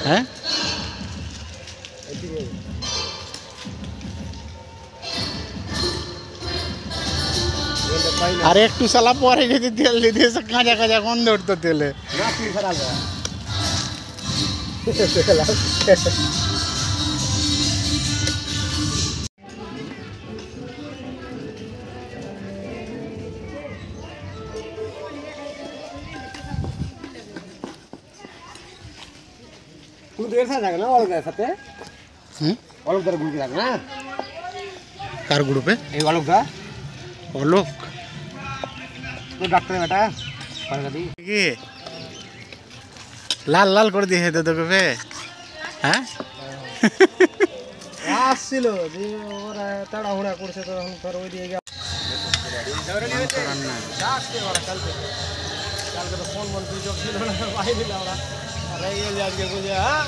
হ্যাঁ আর একটু সালা পরে যদি তেল দিয়ে কাঁচা কাঁচা গন্ধ উঠতো তেলে কার গ্রুপে অলোক ডাক্তার বেটা কি লাল লাল করে দিয়েছে তো তোকে হ্যাঁ আসছিল ওরা তাড়াহুড়া করছে তো এখন তোর ওই দিয়ে কালকে তো ফোন মন সুইচ অফ ছিল না বাইরে আমরা আজকে বুঝে হ্যাঁ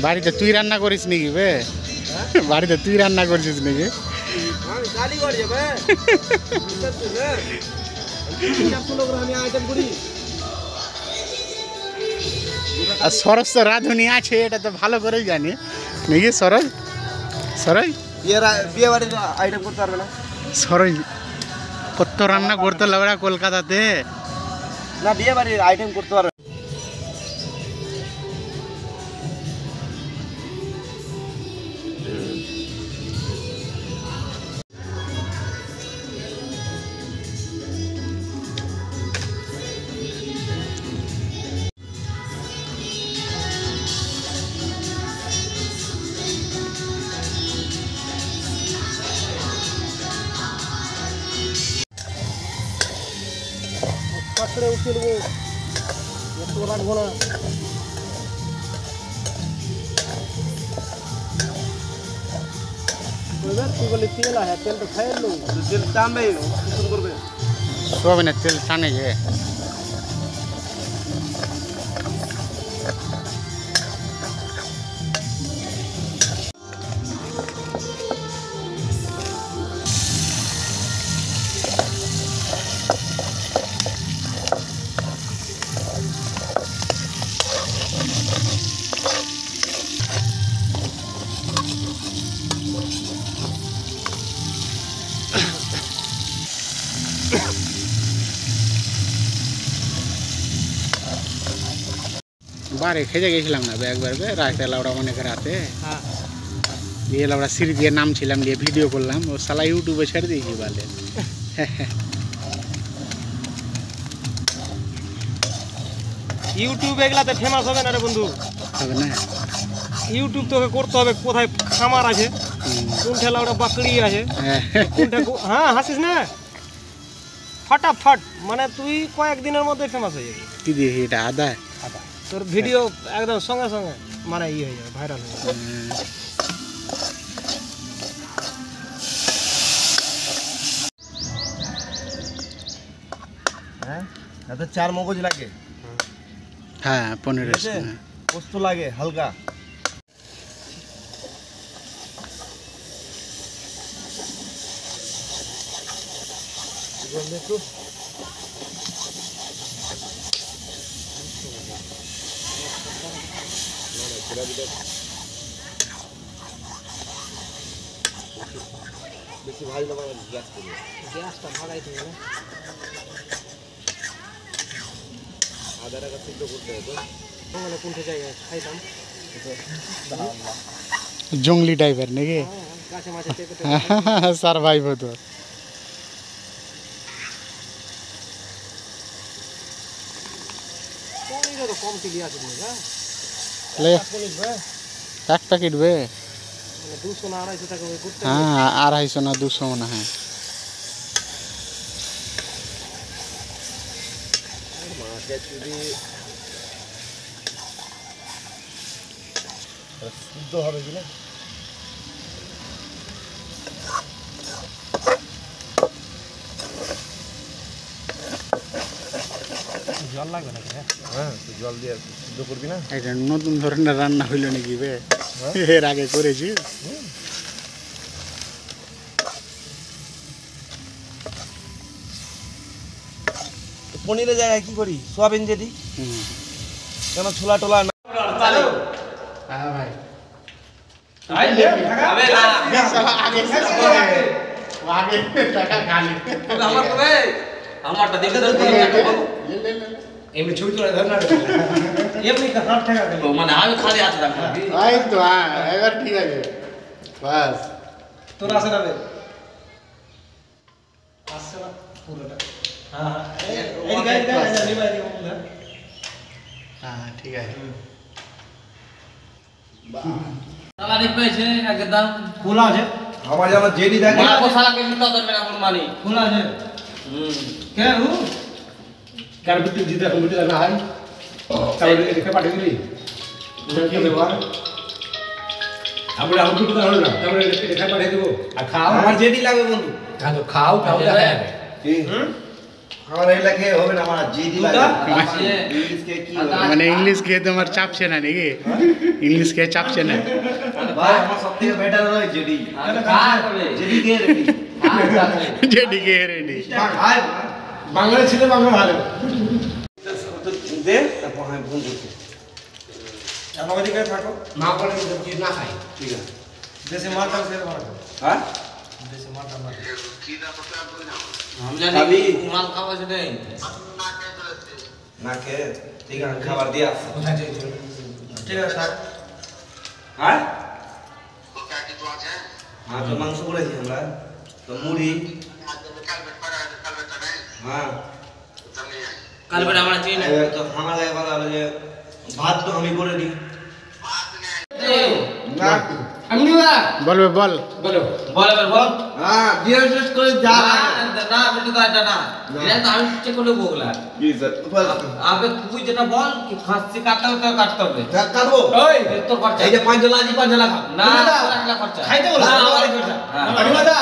বাড়িতে তুই রান্না করিস নাকি বে বাড়িতে তুই রান্না করছিস নাকি আর সরজ তো রাঁধুনি আছে এটা তো ভালো করেই জানি নাকি সরজ সরজ বিয়ে বাড়ির আইটেম করতে পারবে না সরজ কত রান্না করতে লাগা কলকাতাতে না বিয়ে বাড়ির আইটেম করতে পারবে পাকড়ে উঠে নেবো এত রাখবো না তুই বলি তেল আছে তেল তো খাই লো তেল টানবে শুরু করবে সোয়াবিনের তেল টানে যে বারে খেতে গেছিলাম না একবার রাতে লাউড়া মনে করে রাতে দিয়ে লাউড়া সিঁড়ি দিয়ে নামছিলাম দিয়ে ভিডিও করলাম ও সালা ইউটিউবে ছেড়ে দিয়েছি বলে ইউটিউব এগুলাতে ফেমাস হবে না রে বন্ধু হবে না ইউটিউব তোকে করতে হবে কোথায় খামার আছে কোন ঠেলা ওটা বাকড়ি আছে কোনটা হ্যাঁ হাসিস না ফটাফট মানে তুই কয়েকদিনের মধ্যে ফেমাস হয়ে যাবি কি দিয়ে এটা আদা তোর ভিডিও একদম সঙ্গে সঙ্গে মানে ই হয়ে যাবে ভাইরাল হয়ে যাবে হ্যাঁ এত চার মগজ লাগে হ্যাঁ 15 পোস্ত লাগে হালকা একটু বেশি ভালো না গ্যাস করবে গ্যাসটা ভাগাই দেবে না আদা টাকা সিদ্ধ করতে হবে তো মানে কোনটা জায়গায় খাইতাম জঙ্গলি টাইপের নাকি গাছে মাছে চেপে সারভাইভ হতো পনিরও তো কম কেজি আছে না এক প্যাকেট বে 200 না 250 টাকা করতে হ্যাঁ 250 না 200 মনে হয় মাকে যদি শুদ্ধ হবে কি না জল লাগবে নাকি? হ্যাঁ তো জল দিয়ে সিদ্ধ করবি না। এটা নতুন ধরনের রান্না হইল নাকি বে? এর আগে করেছি। পনিরের জায়গায় কি করি? সোয়াবিন যেটি কেন ছোলা টোলা না। হ্যাঁ ভাই আগে টাকা খালি আমারটা দেখে এমনি ছবি তোলা ধর না এমনি তো 60 টাকা দিল। মানে আমি খালি আছে রাখলাম এই তো হ্যাঁ এবার ঠিক আছে বাস তোর আসে না বে? আসছে না পুরোটা। হ্যাঁ এদিকে নিবা এদিকে বন্ধু। হ্যাঁ ঠিক আছে সালা দেখবেছে একদম খোলা আছে। আমার যেন জেডি দেখে মারবো শালাকে মিথ্যা ধরবে না কোন মানি খোলা আছে। কে ও? কার বিটু জিতে এখন বিটু না হয়। তাহলে এদিকে পাঠিয়ে দিলি। কি ব্যাপার? আমরা আমি বিটু না হলো না। তাহলে এদিকে পাঠিয়ে দেব। আর খাও। আমার জেডি লাগবে বন্ধু। হ্যাঁ তো খাও তাও দেখা যাবে। কি আমার এই লাগে হবে না, আমার জেডি লাগবে। ইংলিশ কে কি হবে? মানে ইংলিশ খেয়ে তোমার চাপছে না নাকি? ইংলিশ খেয়ে চাপছে না? ভাই আমার সবথেকে বেটার হয় জেডি। কার হবে জেডি কে রেডি? যেদিকে রেডি ভাই বাংলা ছিল বাংলা ভালো। দে তারপর আমি ফোন করছি। আমার এদিকে থাকো। মা বলে কি না খাই। ঠিক আছে। দেশে মাল দাও সেটা ভালো। হ্যাঁ দেশে মাল দাও। আমি জানি খাবি? মাল খাওয়া আছে নেই না কে ঠিক আছে খাবার দিয়ে আসছি। কোথায় যাইছো? ঠিক আছে থাক। হ্যাঁ হ্যাঁ তো মাংস করেছি আমরা, তো মুড়ি। হ্যাঁ কাল বেলা আমরা চিনি না এবার তো আমার লাগে কথা হলো যে ভাত তো আমি করে দিই না। আমি নিবা বলবে বল বলো। বল এবার বল হ্যাঁ দিয়ে শেষ করে যা না না বেটা তো এটা না এটা তো আমি চেক করে বগলা কি স্যার বল আবে তুই যেটা বল কি খাসি কাটতে হবে তো কাটতে হবে যা কাটবো। ওই তোর খরচা এই যে 5 জলা আজি 5 জলা খাও না দাদা, তোর একলা খরচা খাইতে বলো। না, আমার আমার খরচা। হ্যাঁ। আমি দাদা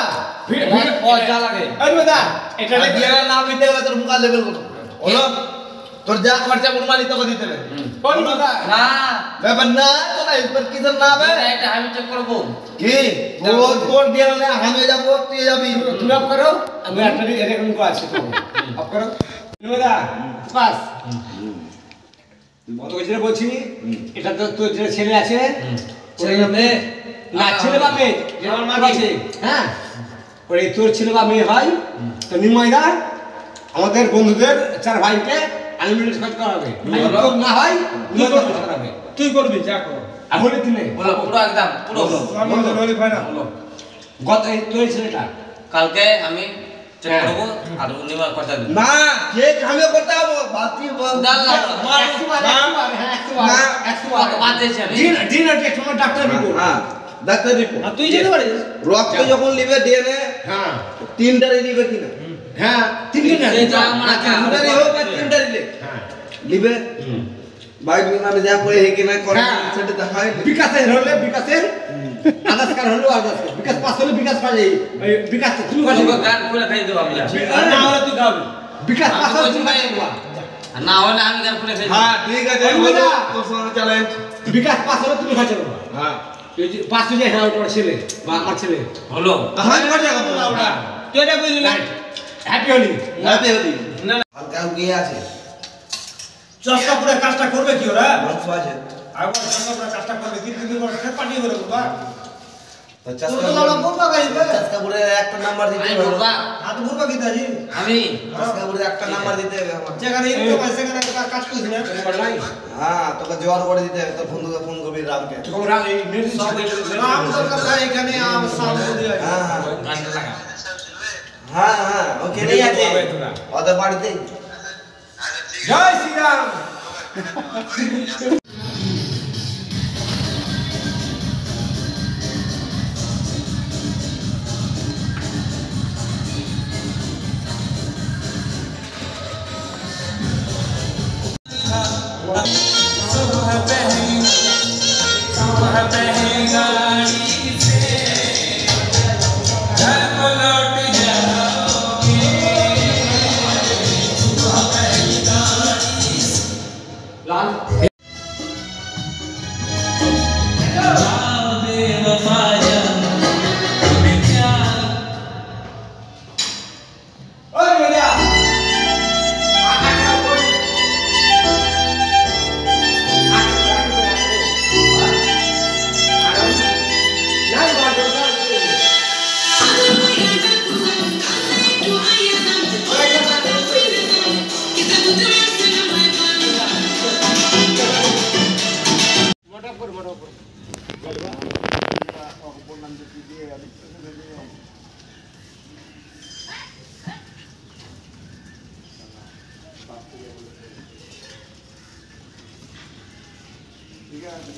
ভিড় ভিড় পয়সা লাগে আমি দাদা এটা এটা দিয়ে না দিতে হবে তোর মুখা লেভেল কত হলো তোর যা খরচা মুরমানি তোকে দিতে হবে। কোন দাদা না ব্যাপার না তোরা এবার কিসের না হবে এটা আমি চেক করব কি ও তোর দিয়ে না আমি যাব তুই যাবি। তুমি আপ করো আমি একটা এরকম কো আছে তো আপ করো দাদা বাস মত কইছে বলছি এটা তো তোর যে ছেলে আছে ছেলে মেয়ে না ছেলে বা মেয়ে আমার মা আছে হ্যাঁ ওই তোর ছেলে বা মেয়ে হয় তো নিময়দা আমাদের বন্ধুদের 4 ভাইকে আনলিমিটেড খরচ করাবে আর তোর না হয় নিময়দা খরচ করাবে তুই করবি যা কর এখন দিনে বলো পুরো একদম পুরো বন্ধু নলি ফাইনা গত এই তোর ছেলেটা কালকে আমি চেক করব আর উনি আমার খরচা দেব না কেক আমি করতে হবে বাতি বল ডাল লাগবে মার কত বাদ দিয়েছি আমি দিন দিন আর একটু ডাক্তার রিপোর্ট হ্যাঁ ডাক্তার রিপোর্ট তুই যেতে পারিস রক্ত যখন লিবে ডিএনএ হ্যাঁ 3টারে লিবে কিনা হ্যাঁ তিন দিন এই যা আমরা যা 2টারে হোক বা 3টারে লিবে হ্যাঁ লিবে বাইক নামে যা পড়ে হে কিনা করে হ্যাঁ। সেটা দেখাই বিকাশের হলে বিকাশের আদাস কার হলো আদাস বিকাশ পাস হলে বিকাশ পাই এই বিকাশ তুমি কত খালি গান করে খাই দেব আমি না হলে তুই খাবি বিকাশ পাস হলে তুই খাবি আর না হলে আমি গান করে খাই দেব হ্যাঁ ঠিক আছে বলো। তোর সঙ্গে চ্যালেঞ্জ বিকাশ পাস হলে তুমি খাচ্ছ হ্যাঁ এই যে পাস হয়ে যায় হ্যাঁ ওর ছেলে বা আমার ছেলে হলো তাহলে কর জায়গা তো লাউডা তুই এটা বুঝলি না হ্যাপি হলি নাতে হলি না হালকা গিয়ে আছে চস্কা পুরো কাজটা করবে কি ওরা মাংস আছে আবার চস্কা পুরো কাজটা করবে তিন দিন পর ফের পাঠিয়ে দেবে বাবা তো তোর তো লাউডা বলবা গাইবে চাষকাপুরে একটা নাম্বার দিতে আমি হবে বলবা হাত বলবা কি দাজি আমি চাষকাপুরে একটা নাম্বার দিতে হবে আমার যেখানে ইনকাম আছে সেখানে কাজ করিস না তোমার নাই হ্যাঁ তোকে জোয়ার করে দিতে হবে তোর বন্ধুকে ফোন করবি রামকে তোমরা এই নেট সব নাম দরকার এখানে আম সাম দিয়ে হ্যাঁ গানটা লাগা হ্যাঁ হ্যাঁ ওকে নেই আছে ওদের বাড়িতেই জয় শ্রীরাম ঠিক আছে